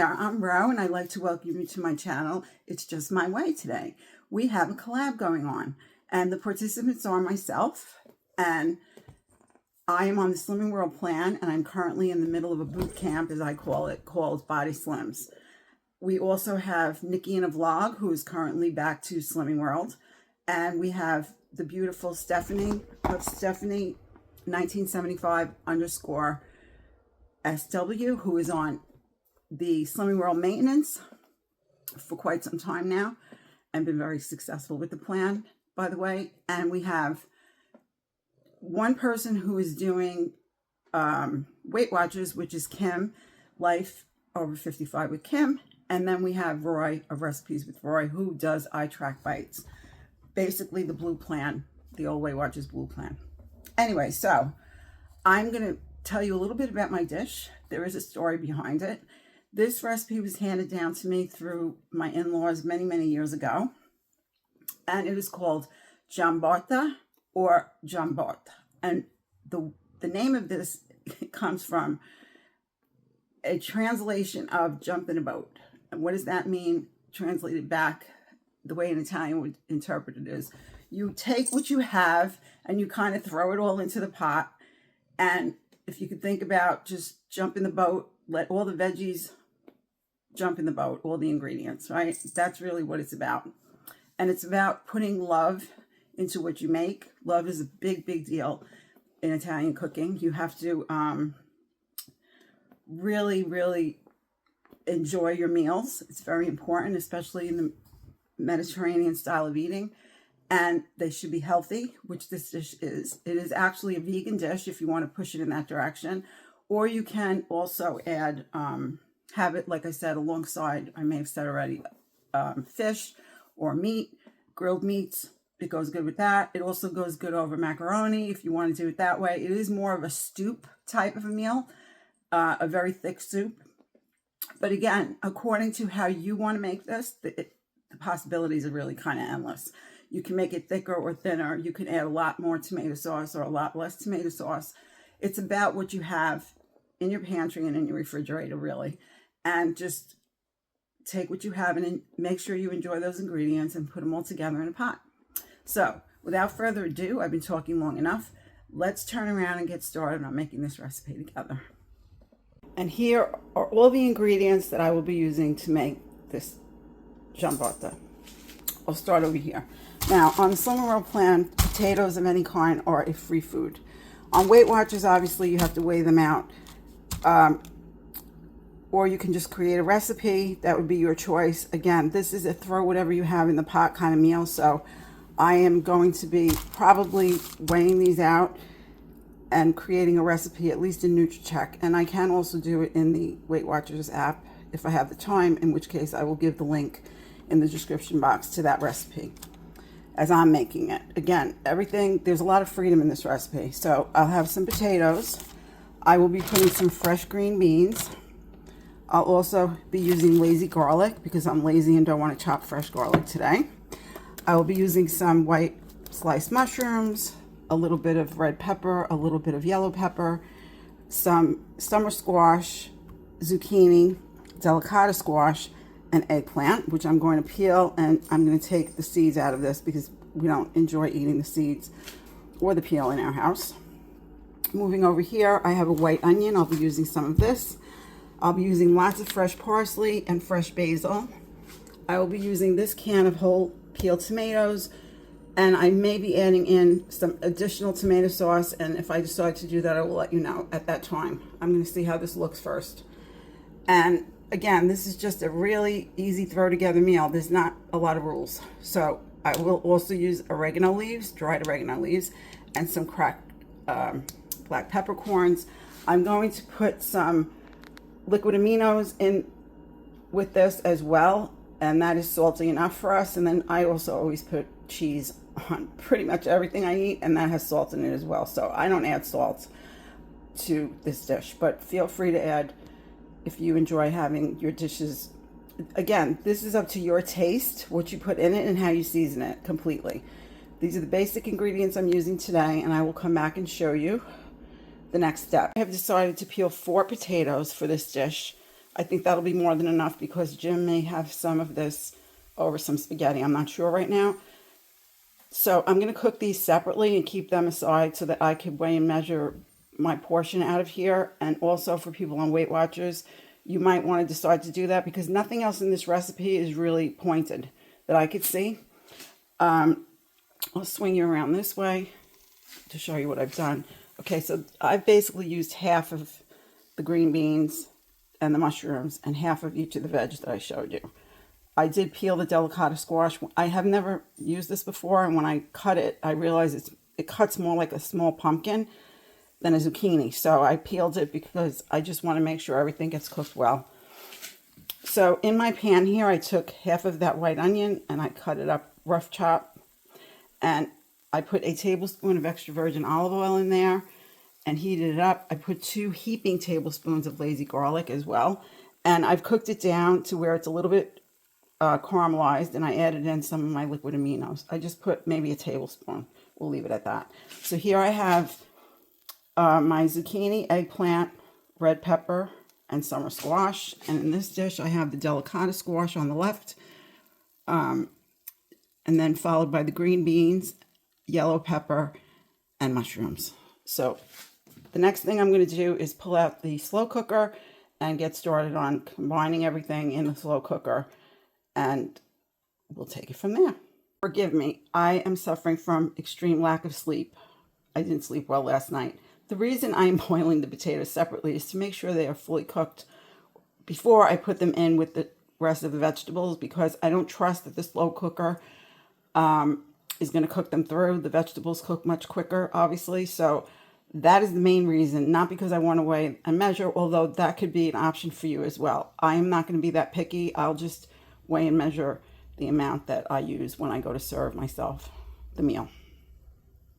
there, I'm Ro, and I'd like to welcome you to my channel. It's Just My Way today. We have a collab going on, and the participants are myself, and I am on the Slimming World plan, and I'm currently in the middle of a boot camp, as I call it, called Body Slims. We also have Nicky In A Vlog, who is currently back to Slimming World, and we have the beautiful Stephanie of Stephanie 1975 _ SW, who is on the Slimming World maintenance for quite some time now and been very successful with the plan, by the way. And we have one person who is doing Weight Watchers, which is Kim, Life Over 55 with Kim. And then we have Roy of Recipes with Roy, who does eye track bites. Basically the blue plan, the old Weight Watchers blue plan. Anyway, so I'm going to tell you a little bit about my dish. There is a story behind it. This recipe was handed down to me through my in-laws many, many years ago. And it is called Giambotta or Giambotta. And the name of this comes from a translation of jump in a boat. And what does that mean? Translated back, the way an Italian would interpret it is, you take what you have and you kind of throw it all into the pot. And if you could think about just jump in the boat, let all the veggies jump in the boat, all the ingredients, right? That's really what it's about. And it's about putting love into what you make. Love is a big, big deal in Italian cooking. You have to really, really enjoy your meals. It's very important, especially in the Mediterranean style of eating. And they should be healthy, which this dish is. It is actually a vegan dish if you want to push it in that direction. Or you can also add, have it, like I said, alongside, I may have said already, fish or meat, grilled meats. It goes good with that. It also goes good over macaroni if you want to do it that way. It is more of a soup type of a meal, a very thick soup. But again, according to how you want to make this, the possibilities are really kind of endless. You can make it thicker or thinner. You can add a lot more tomato sauce or a lot less tomato sauce. It's about what you have in your pantry and in your refrigerator, really. And just take what you have and make sure you enjoy those ingredients and put them all together in a pot. So without further ado, I've been talking long enough. Let's turn around and get started on making this recipe together. And here are all the ingredients that I will be using to make this Giambotta. I'll start over here. Now, on the Slimming World plan, potatoes of any kind are a free food. On Weight Watchers, obviously, you have to weigh them out. Or you can just create a recipe. That would be your choice. Again, this is a throw whatever you have in the pot kind of meal. So I am going to be probably weighing these out and creating a recipe, at least in NutriCheck. And I can also do it in the Weight Watchers app if I have the time, in which case I will give the link in the description box to that recipe as I'm making it. Again, everything, there's a lot of freedom in this recipe. So I'll have some potatoes. I will be putting some fresh green beans. I'll also be using lazy garlic because I'm lazy and don't want to chop fresh garlic today. I will be using some white sliced mushrooms, a little bit of red pepper, a little bit of yellow pepper, some summer squash, zucchini, delicata squash, an eggplant, which I'm going to peel, and I'm going to take the seeds out of this because we don't enjoy eating the seeds or the peel in our house. Moving over here, I have a white onion. I'll be using some of this. I'll be using lots of fresh parsley and fresh basil. I will be using this can of whole peeled tomatoes, and I may be adding in some additional tomato sauce, and if I decide to do that, I will let you know at that time. I'm going to see how this looks first. And again, this is just a really easy throw together meal. There's not a lot of rules. So I will also use oregano leaves, dried oregano leaves, and some cracked black peppercorns. I'm going to put some liquid aminos in with this as well, and that is salty enough for us. And then I also always put cheese on pretty much everything I eat, and that has salt in it as well. So I don't add salt to this dish, but feel free to add if you enjoy having your dishes. Again, this is up to your taste, what you put in it and how you season it completely. These are the basic ingredients I'm using today, and I will come back and show you the next step. I have decided to peel 4 potatoes for this dish. I think that'll be more than enough because Jim may have some of this over some spaghetti. I'm not sure right now. So I'm going to cook these separately and keep them aside so that I can weigh and measure my portion out of here. And also for people on Weight Watchers, you might want to decide to do that because nothing else in this recipe is really pointed that I could see. I'll swing you around this way to show you what I've done. Okay, so I've basically used half of the green beans and the mushrooms and half of each of the veg that I showed you. I did peel the delicata squash. I have never used this before, and when I cut it, I realized it cuts more like a small pumpkin than a zucchini. So I peeled it because I just want to make sure everything gets cooked well. So in my pan here, I took half of that white onion and I cut it up rough chop. And I put a tablespoon of extra virgin olive oil in there and heated it up. I put 2 heaping tablespoons of lazy garlic as well. And I've cooked it down to where it's a little bit caramelized, and I added in some of my liquid aminos. I just put maybe a tablespoon. We'll leave it at that. So here I have my zucchini, eggplant, red pepper, and summer squash. And in this dish, I have the delicata squash on the left, and then followed by the green beans, yellow pepper, and mushrooms. So the next thing I'm going to do is pull out the slow cooker and get started on combining everything in the slow cooker. And we'll take it from there. Forgive me, I am suffering from extreme lack of sleep. I didn't sleep well last night. The reason I am boiling the potatoes separately is to make sure they are fully cooked before I put them in with the rest of the vegetables, because I don't trust that the slow cooker is going to cook them through. The vegetables cook much quicker, obviously. So that is the main reason, not because I want to weigh and measure, although that could be an option for you as well. I am not going to be that picky. I'll just weigh and measure the amount that I use when I go to serve myself the meal.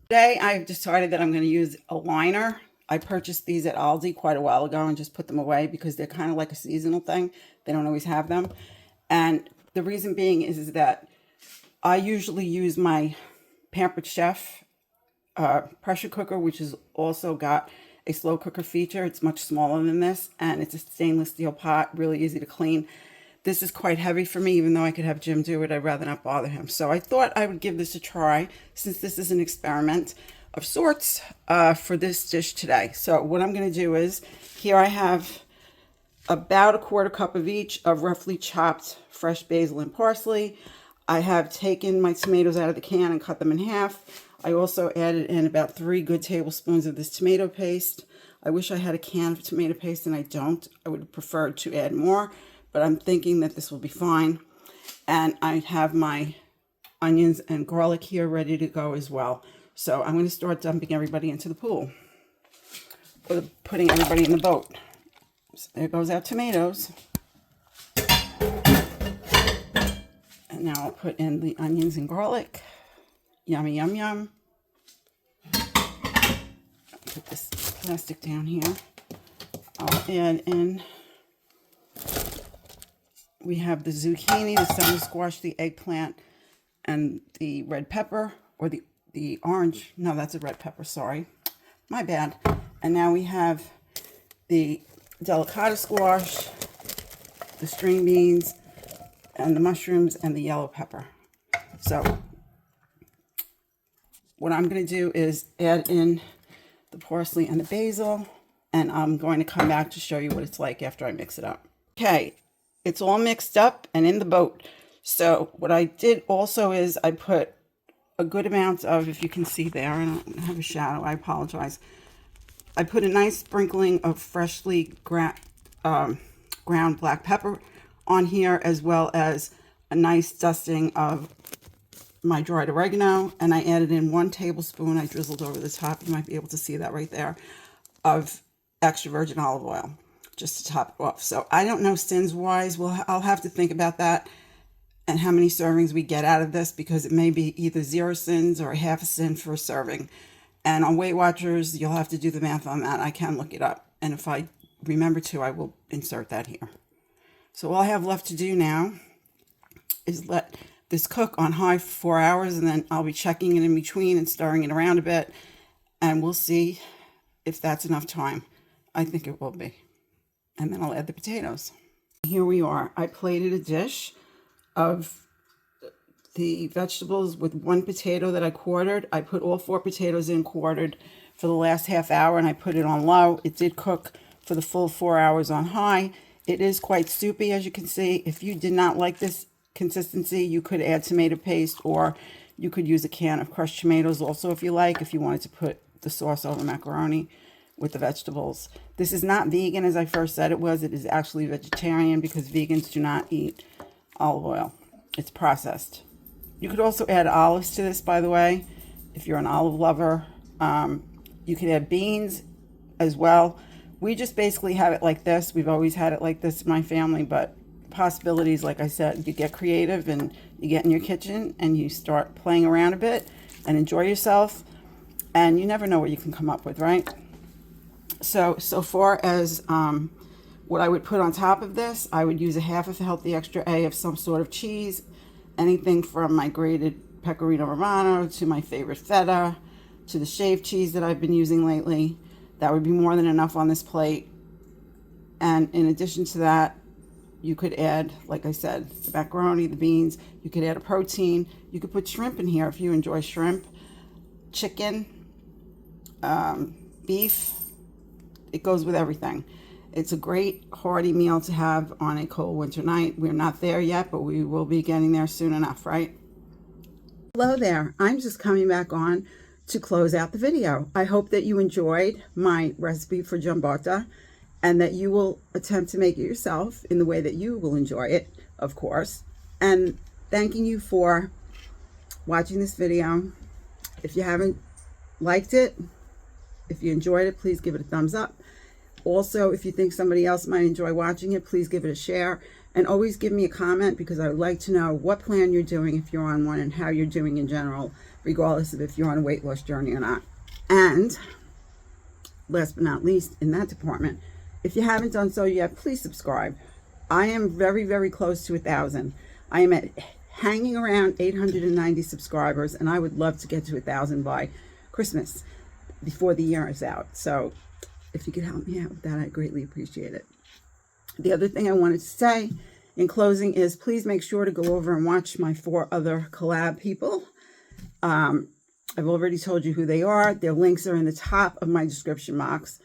Today I've decided that I'm going to use a liner. I purchased these at Aldi quite a while ago and just put them away because they're kind of like a seasonal thing. They don't always have them. And the reason being is that I usually use my Pampered Chef pressure cooker, which has also got a slow cooker feature. It's much smaller than this, and it's a stainless steel pot, really easy to clean. This is quite heavy for me, even though I could have Jim do it. I'd rather not bother him. So I thought I would give this a try, since this is an experiment of sorts for this dish today. So what I'm going to do is, here I have about a quarter cup of each of roughly chopped fresh basil and parsley. I have taken my tomatoes out of the can and cut them in half. I also added in about 3 good tablespoons of this tomato paste. I wish I had a can of tomato paste, and I don't. I would have preferred to add more, but I'm thinking that this will be fine. And I have my onions and garlic here ready to go as well. So I'm going to start dumping everybody into the pool, or putting everybody in the boat. So there goes our tomatoes. And now I'll put in the onions and garlic. Yummy, yum, yum. Put this plastic down here. I'll add in, we have the zucchini, the summer squash, the eggplant, and the red pepper, or the orange. No, that's a red pepper, sorry. My bad. And now we have the delicata squash, the string beans, and the mushrooms, and the yellow pepper. So what I'm going to do is add in the parsley and the basil, and I'm going to come back to show you what it's like after I mix it up. Okay, it's all mixed up and in the boat. So what I did also is I put a good amount of, if you can see there, I don't have a shadow, I apologize. I put a nice sprinkling of freshly ground black pepper on here, as well as a nice dusting of my dried oregano, and I added in 1 tablespoon, I drizzled over the top, you might be able to see that right there, of extra virgin olive oil, just to top it off. So I don't know sins wise, I'll have to think about that and how many servings we get out of this, because it may be either 0 sins or half a sin for a serving. And on Weight Watchers, you'll have to do the math on that. I can look it up, and if I remember to, I will insert that here. So all I have left to do now is let this cook on high for 4 hours, and then I'll be checking it in between and stirring it around a bit, and we'll see if that's enough time. I think it will be. And then I'll add the potatoes. Here we are. I plated a dish of the vegetables with 1 potato that I quartered. I put all 4 potatoes in quartered for the last half hour, and I put it on low. It did cook for the full 4 hours on high. It is quite soupy, as you can see. If you did not like this consistency, you could add tomato paste, or you could use a can of crushed tomatoes also if you like, if you wanted to put the sauce over macaroni with the vegetables. This is not vegan, as I first said it was. It is actually vegetarian because vegans do not eat olive oil. It's processed. You could also add olives to this, by the way, if you're an olive lover. You could add beans as well. We just basically have it like this. We've always had it like this in my family, but possibilities, like I said, you get creative and you get in your kitchen and you start playing around a bit and enjoy yourself, and you never know what you can come up with, right? So far as what I would put on top of this, I would use a half of a healthy extra A of some sort of cheese, anything from my grated pecorino romano to my favorite feta to the shaved cheese that I've been using lately. That would be more than enough on this plate. And in addition to that, you could add, like I said, the macaroni, the beans. You could add a protein. You could put shrimp in here if you enjoy shrimp, chicken, beef. It goes with everything. It's a great hearty meal to have on a cold winter night. We're not there yet, but we will be getting there soon enough, right? Hello there. I'm just coming back on to close out the video. I hope that you enjoyed my recipe for Giambotta and that you will attempt to make it yourself in the way that you will enjoy it, of course. And thanking you for watching this video. If you haven't liked it, if you enjoyed it, please give it a thumbs up. Also, if you think somebody else might enjoy watching it, please give it a share. And always give me a comment, because I would like to know what plan you're doing if you're on one and how you're doing in general, regardless of if you're on a weight loss journey or not. And last but not least, in that department, if you haven't done so yet, please subscribe. I am very, very close to 1,000. I am hanging around 890 subscribers, and I would love to get to 1,000 by Christmas, before the year is out. So if you could help me out with that, I'd greatly appreciate it. The other thing I wanted to say in closing is please make sure to go over and watch my 4 other collab people. I've already told you who they are. Their links are in the top of my description box,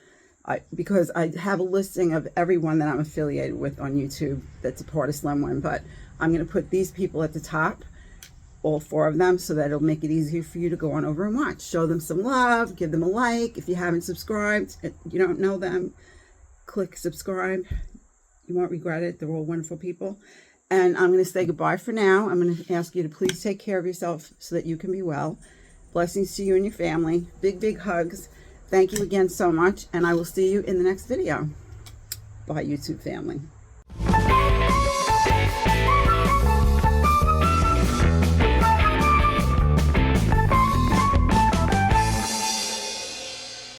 because I have a listing of everyone that I'm affiliated with on YouTube that's a part of Slim One, but I'm going to put these people at the top, all 4 of them, so that it'll make it easier for you to go on over and watch. Show them some love, give them a like. If you haven't subscribed, you don't know them, click subscribe. You won't regret it. They're all wonderful people. And I'm going to say goodbye for now. I'm going to ask you to please take care of yourself so that you can be well. Blessings to you and your family. Big, big hugs. Thank you again so much, and I will see you in the next video. Bye, YouTube family.